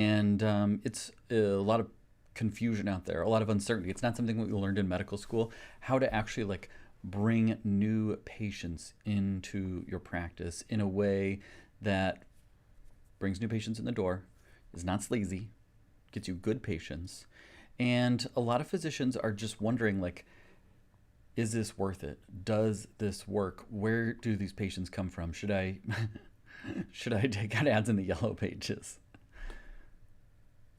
And it's a lot of confusion out there, a lot of uncertainty. It's not something that we learned in medical school, how to actually like bring new patients into your practice in a way that brings new patients in the door, is not sleazy, gets you good patients. And a lot of physicians are just wondering like, is this worth it? Does this work? Where do these patients come from? Should I should I take out ads in the yellow pages?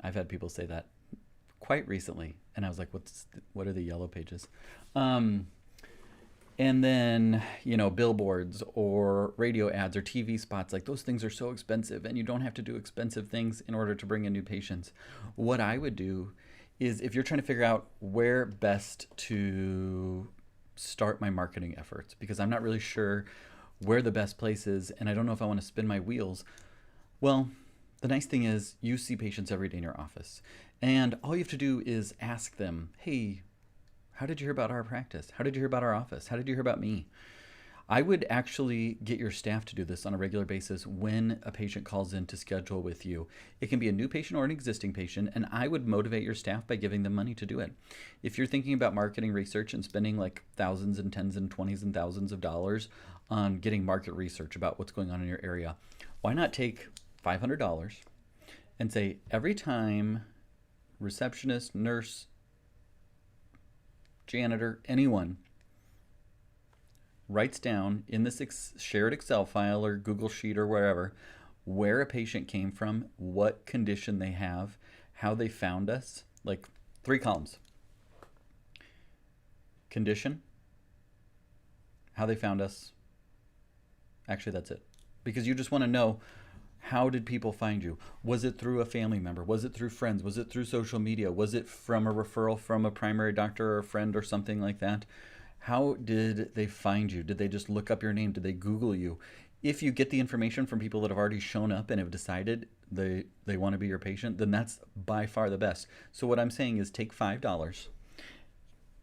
I've had people say that quite recently, and I was like, what are the yellow pages? Um, and then, billboards or radio ads or TV spots, like those things are so expensive, and you don't have to do expensive things in order to bring in new patients. What I would do is, if you're trying to figure out where best to start my marketing efforts, because I'm not really sure where the best place is, and I don't know if I want to spin my wheels. Well, the nice thing is you see patients every day in your office. And all you have to do is ask them, hey, how did you hear about our practice? How did you hear about our office? How did you hear about me? I would actually get your staff to do this on a regular basis when a patient calls in to schedule with you. It can be a new patient or an existing patient, and I would motivate your staff by giving them money to do it. If you're thinking about marketing research and spending like thousands and tens and twenties and thousands of dollars on getting market research about what's going on in your area, why not take $500 and say every time receptionist, nurse, janitor, anyone writes down in this shared Excel file or Google Sheet or wherever where a patient came from, what condition they have, how they found us, like 3 columns: condition, how they found us. Actually, that's it. Because you just want to know, how did people find you? Was it through a family member? Was it through friends? Was it through social media? Was it from a referral from a primary doctor or a friend or something like that? How did they find you? Did they just look up your name? Did they Google you? If you get the information from people that have already shown up and have decided they want to be your patient, then that's by far the best. So what I'm saying is take $5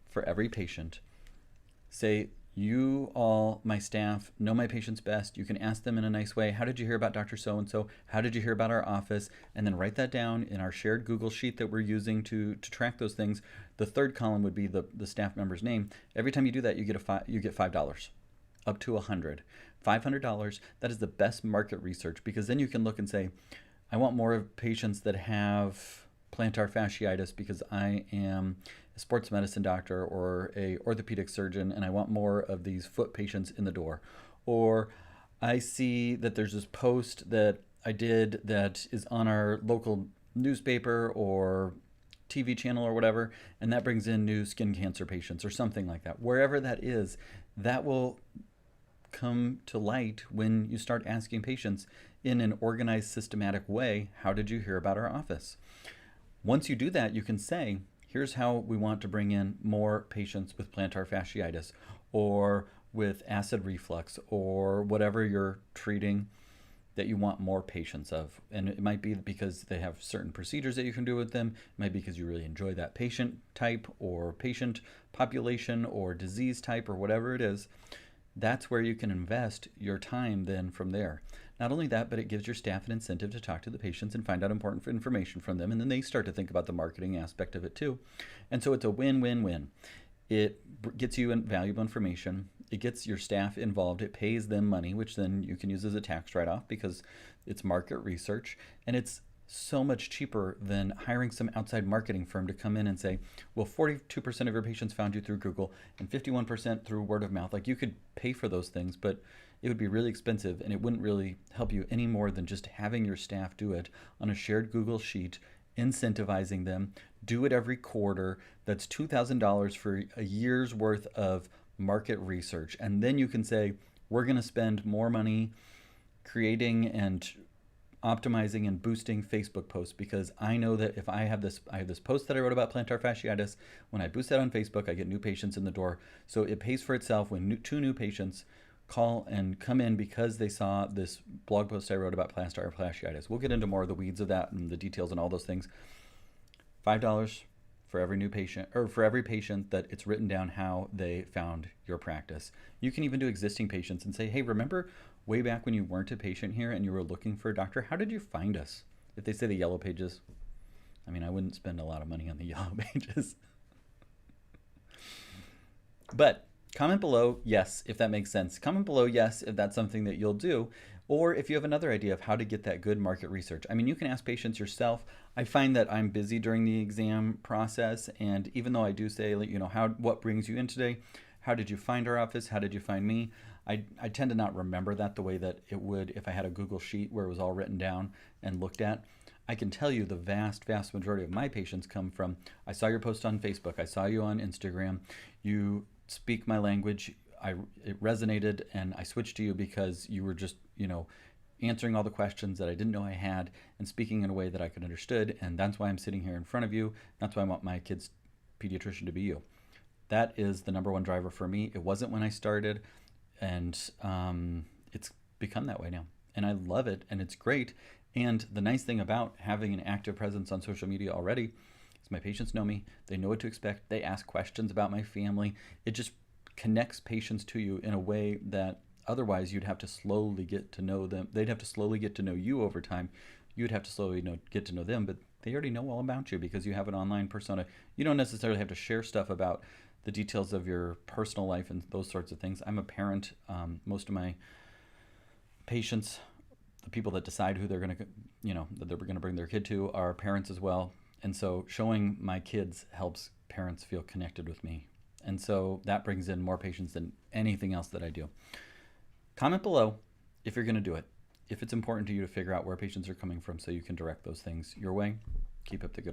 for every patient. Say, you all, my staff, know my patients best. You can ask them in a nice way, how did you hear about Dr. So-and-so? How did you hear about our office? And then write that down in our shared Google Sheet that we're using to track those things. The third column would be the staff member's name. Every time you do that, you get $5, up to 100. $500, that is the best market research, because then you can look and say, I want more of patients that have plantar fasciitis because I am a sports medicine doctor or a orthopedic surgeon, and I want more of these foot patients in the door. Or I see that there's this post that I did that is on our local newspaper or TV channel or whatever, and that brings in new skin cancer patients or something like that. Wherever that is, that will come to light when you start asking patients in an organized, systematic way, how did you hear about our office? Once you do that, you can say, here's how we want to bring in more patients with plantar fasciitis or with acid reflux or whatever you're treating that you want more patients of. And it might be because they have certain procedures that you can do with them. It might be because you really enjoy that patient type or patient population or disease type or whatever it is. That's where you can invest your time then from there. Not only that, but it gives your staff an incentive to talk to the patients and find out important information from them. And then they start to think about the marketing aspect of it too. And so it's a win-win-win. It gets you valuable information. It gets your staff involved. It pays them money, which then you can use as a tax write-off because it's market research. And it's so much cheaper than hiring some outside marketing firm to come in and say, well, 42% of your patients found you through Google and 51% through word of mouth. Like, you could pay for those things, but it would be really expensive and it wouldn't really help you any more than just having your staff do it on a shared Google Sheet, incentivizing them. Do it every quarter. That's $2,000 for a year's worth of market research. And then you can say, we're going to spend more money creating and optimizing and boosting Facebook posts, because I know that if I have this post that I wrote about plantar fasciitis. When I boost that on Facebook, I get new patients in the door. So it pays for itself when two new patients call and come in because they saw this blog post I wrote about plantar fasciitis. We'll get into more of the weeds of that and the details and all those things. $5 for every new patient, or for every patient that it's written down how they found your practice. You can even do existing patients and say, hey, remember way back when you weren't a patient here and you were looking for a doctor? How did you find us? If they say the yellow pages, I mean, I wouldn't spend a lot of money on the yellow pages. But comment below, yes, if that makes sense. Comment below, yes, if that's something that you'll do, or if you have another idea of how to get that good market research. I mean, you can ask patients yourself. I find that I'm busy during the exam process, and even though I do say, what brings you in today? How did you find our office? How did you find me? I tend to not remember that the way that it would if I had a Google sheet where it was all written down and looked at. I can tell you the vast majority of my patients come from, I saw your post on Facebook, I saw you on Instagram, you speak my language, it resonated, and I switched to you because you were just, answering all the questions that I didn't know I had and speaking in a way that I could understood, and that's why I'm sitting here in front of you. That's why I want my kid's pediatrician to be you. That is the number one driver for me. It wasn't when I started, and it's become that way now. And I love it, and it's great. And the nice thing about having an active presence on social media already is my patients know me. They know what to expect. They ask questions about my family. It just connects patients to you in a way that otherwise you'd have to slowly get to know them. They'd have to slowly get to know you over time. You'd have to slowly get to know them, but they already know all about you because you have an online persona. You don't necessarily have to share stuff about the details of your personal life and those sorts of things. I'm a parent. Most of my patients, the people that decide who they're going to, that they're going to bring their kid to, are parents as well. And so showing my kids helps parents feel connected with me. And so that brings in more patients than anything else that I do. Comment below if you're going to do it, if it's important to you to figure out where patients are coming from so you can direct those things your way. Keep up the good work.